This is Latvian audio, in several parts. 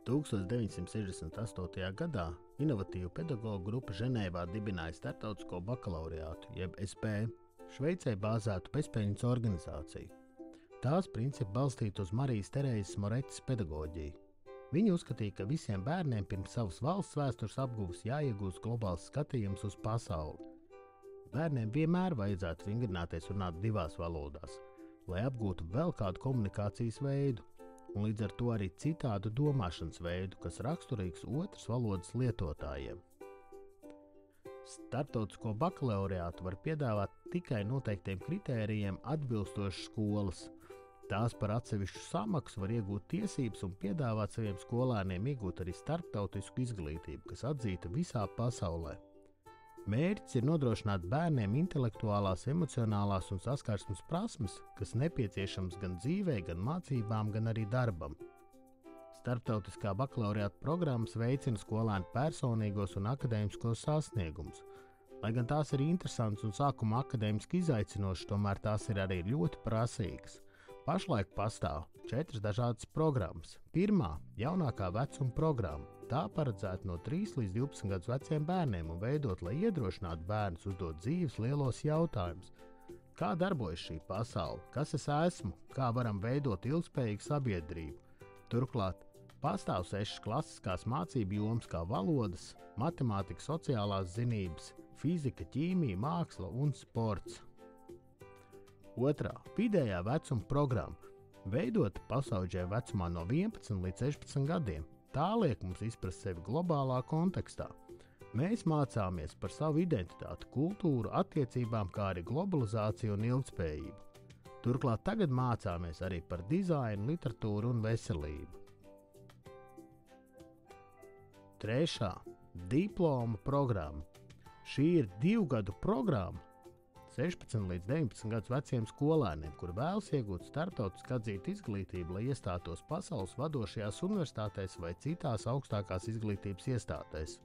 1968. gadā inovatīva pedagoģu grupa Ženēvā dibināja Startautisko bakalauriātu, jeb SP, Šveicē bāzētu bezpēļņas organizāciju. Tās principi balstīti uz Marijas Terēzes Moretas pedagoģiju. Viņi uzskatīja, ka visiem bērniem pirms savas valsts vēstures apguves jāiegūst globāls skatījums uz pasauli. Bērniem vienmēr vajadzētu vingrināties runāt divās valodās, lai apgūtu vēl kādu komunikācijas veidu, un līdz ar to arī citādu domāšanas veidu, kas raksturīgs otras valodas lietotājiem. Startautisko bakalauriātu var piedāvāt tikai noteiktiem kritērijiem atbilstošas skolas. Tās par atsevišķu samaksu var iegūt tiesības un piedāvāt saviem skolēniem iegūt arī starptautisku izglītību, kas atzīta visā pasaulē. Mērķis ir nodrošināt bērniem intelektuālās, emocionālās un saskarsmes prasmes, kas nepieciešams gan dzīvē, gan mācībām, gan arī darbam. Starptautiskā bakalauriāta programmas veicina skolēnu personīgos un akadēmiskos sasniegumus. Lai gan tās ir interesantas un sākumā akadēmiski izaicinošas, tomēr tās ir arī ļoti prasīgas. Pašlaik pastāv 4 dažādas programmas. Pirmā – jaunākā vecuma programma. Tā paredzēta no 3 līdz 12 gadus veciem bērniem un veidot, lai iedrošinātu bērnus uzdot dzīves lielos jautājumus. Kā darbojas šī pasaule? Kas es esmu? Kā varam veidot ilgspējīgu sabiedrību? Turklāt pastāv 6 klasiskās mācību jomas kā valodas, matemātika, sociālās zinības, fizika, ķīmija, māksla un sports. Otrā – vidējā vecuma programma, veidota pasaudžē vecumā no 11 līdz 16 gadiem. Tā liek mums izprast sevi globālā kontekstā. Mēs mācāmies par savu identitāti, kultūru, attiecībām, kā arī globalizāciju un ilgtspējību. Turklāt tagad mācāmies arī par dizainu, literatūru un veselību. Trešā – diploma programma. Šī ir 2 gadu programma 16 līdz 19 gadus veciem skolēniem, kur vēlas iegūt starptautiski atzītu izglītību, lai iestātos pasaules vadošajās universitātēs vai citās augstākās izglītības iestādēs.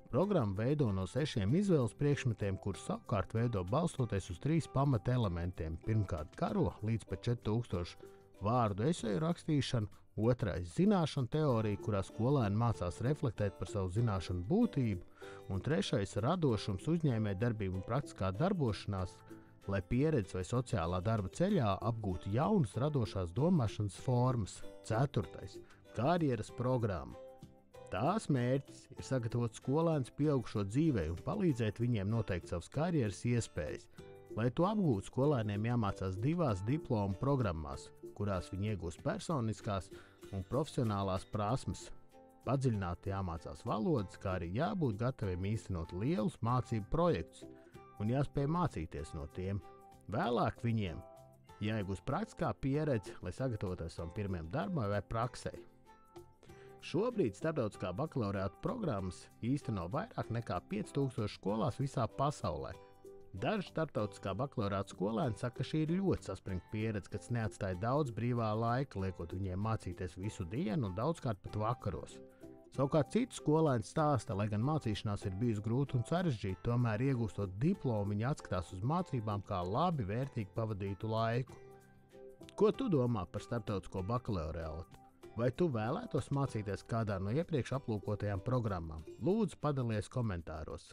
Programma veido no 6 izvēles priekšmetiem, kurus savukārt veido balstoties uz 3 pamata elementiem. Pirmkārt, garo līdz pat 4000 vārdu eseju rakstīšanu, otrais – zināšanu teorija, kurā skolēni mācās reflektēt par savu zināšanu būtību, un trešais – radošums, uzņēmējdarbība un praktiskā darbošanās, lai pieredzi vai sociālā darba ceļā apgūtu jaunas radošās domāšanas formas. Ceturtais – karjeras programma. Tās mērķis ir sagatavot skolēnus pieaugušo dzīvei un palīdzēt viņiem noteikt savas karjeras iespējas. Lai to apgūtu, skolēniem jāmācās 2 diplomu programmās, kurās viņi iegūs personiskās un profesionālās prasmes. Padziļināti jāmācās valodas, kā arī jābūt gataviem īstenot lielus mācību projektus un jāspēj mācīties no tiem. Vēlāk viņiem jāiegūst praktiskā pieredze, lai sagatavotos savam pirmajam darbam vai praksei. Šobrīd starptautiskā bakalauriāta programmas īsteno vairāk nekā 5000 skolās visā pasaulē. Daži starptautiskā bakalauriāta skolēni saka, ka šī ir ļoti saspringta pieredze, kas neatstāja daudz brīvā laika, liekot viņiem mācīties visu dienu un daudzkārt pat vakaros. Savukārt citu skolēni stāsta, lai gan mācīšanās ir bijusi grūta un sarežģīta, tomēr iegūstot diplomu, viņi atskatās uz mācībām kā labi, vērtīgi pavadītu laiku. Ko tu domā par starptautisko bakalauriātu? Vai tu vēlētos mācīties kādā no iepriekš aplūkotajām programmām? Lūdzu, padalies komentāros!